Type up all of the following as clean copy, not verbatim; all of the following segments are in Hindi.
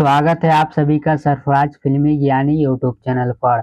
स्वागत है आप सभी का सरफराज फिल्मी ज्ञानी यूट्यूब चैनल पर।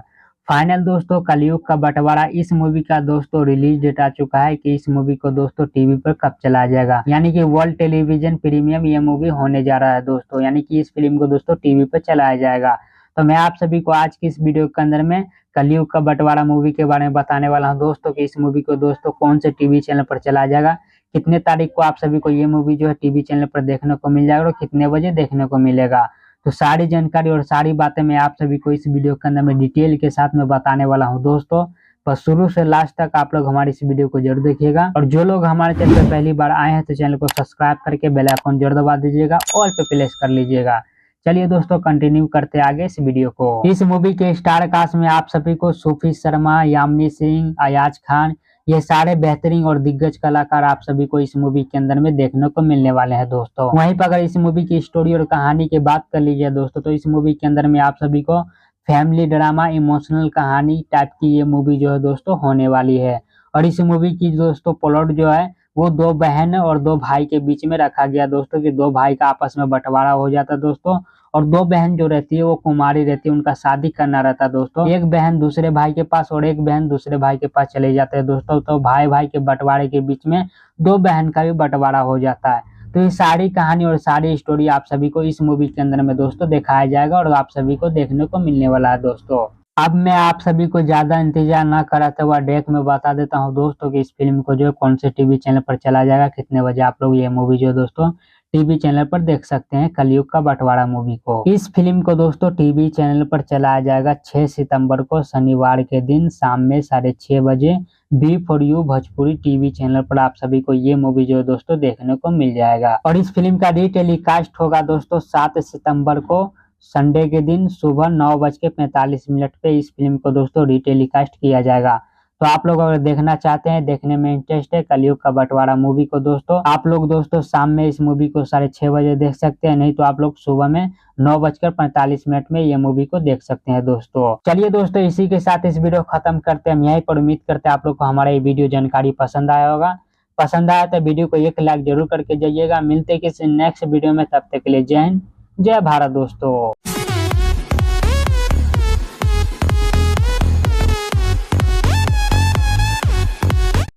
फाइनल दोस्तों कलयुग का बंटवारा इस मूवी का दोस्तों रिलीज डेट आ चुका है कि इस मूवी को दोस्तों टीवी पर कब चलाया जाएगा, यानी कि वर्ल्ड टेलीविजन प्रीमियम ये मूवी होने जा रहा है दोस्तों, यानी कि इस फिल्म को दोस्तों टीवी पर चलाया जाएगा। तो मैं आप सभी को आज की इस वीडियो के अंदर में कलयुग का बंटवारा मूवी के बारे में बताने वाला हूँ दोस्तों कि इस मूवी को दोस्तों कौन से टीवी चैनल पर चलाया जाएगा, कितने तारीख को आप सभी को ये मूवी जो है टीवी चैनल पर देखने को मिल जाएगा और कितने बजे देखने को मिलेगा। तो सारी जानकारी और सारी बातें मैं आप सभी को इस वीडियो के अंदर में डिटेल के साथ में बताने वाला हूं दोस्तों। बस शुरू से लास्ट तक आप लोग हमारी इस वीडियो को जरूर देखिएगा और जो लोग हमारे चैनल पर पहली बार आए हैं तो चैनल को सब्सक्राइब करके बेल आइकन जरूर दबा दीजिएगा, ऑल पे प्रेस कर लीजिएगा। चलिए दोस्तों कंटिन्यू करते आगे इस वीडियो को। इस मूवी के स्टार कास्ट में आप सभी को सूफी शर्मा, यामिनी सिंह, अयाज खान, ये सारे बेहतरीन और दिग्गज कलाकार आप सभी को इस मूवी के अंदर में देखने को मिलने वाले हैं दोस्तों। वहीं पर अगर इस मूवी की स्टोरी और कहानी की बात कर लीजिए दोस्तों तो इस मूवी के अंदर में आप सभी को फैमिली ड्रामा इमोशनल कहानी टाइप की ये मूवी जो है दोस्तों होने वाली है। और इस मूवी की दोस्तों प्लॉट जो है वो दो बहन और दो भाई के बीच में रखा गया दोस्तों कि दो भाई का आपस में बंटवारा हो जाता है दोस्तों, और दो बहन जो रहती है वो कुमारी रहती है, उनका शादी करना रहता है दोस्तों। एक बहन दूसरे भाई के पास और एक बहन दूसरे भाई के पास चले जाते हैं दोस्तों। तो भाई भाई के बंटवारे के बीच में दो बहन का भी बंटवारा हो जाता है। तो ये सारी कहानी और सारी स्टोरी आप सभी को इस मूवी के अंदर में दोस्तों दिखाया जाएगा और आप सभी को देखने को मिलने वाला है दोस्तों। अब मैं आप सभी को ज्यादा इंतजार ना कराते हुए डायरेक्ट में बता देता हूँ दोस्तों कि इस फिल्म को जो है कौन से टीवी चैनल पर चला जाएगा, कितने बजे आप लोग ये मूवी जो दोस्तों टीवी चैनल पर देख सकते हैं कलयुग का बंटवारा मूवी को। इस फिल्म को दोस्तों टीवी चैनल पर चलाया जाएगा 6 सितंबर को शनिवार के दिन शाम में 6:30 बजे B for you Bhojpuri TV channel पर आप सभी को ये मूवी जो दोस्तों देखने को मिल जाएगा। और इस फिल्म का रीटेलीकास्ट होगा दोस्तों 7 सितंबर को संडे के दिन सुबह 9:45 पे इस फिल्म को दोस्तों रीटेलीकास्ट किया जाएगा। तो आप लोग अगर देखना चाहते हैं, देखने में इंटरेस्ट है कलयुग का बंटवारा मूवी को दोस्तों, आप लोग दोस्तों शाम में इस मूवी को 6:30 बजे देख सकते हैं, नहीं तो आप लोग सुबह में 9:45 में ये मूवी को देख सकते हैं दोस्तों। चलिए दोस्तों इसी के साथ इस वीडियो खत्म करते हैं हम यहीं पर। उम्मीद करते हैं आप लोग को हमारा ये वीडियो जानकारी पसंद आया होगा। पसंद आया तो वीडियो को एक लाइक जरूर करके जाइएगा। मिलते किसी नेक्स्ट वीडियो में, तब तक के लिए जय हिंद जय भारत दोस्तों।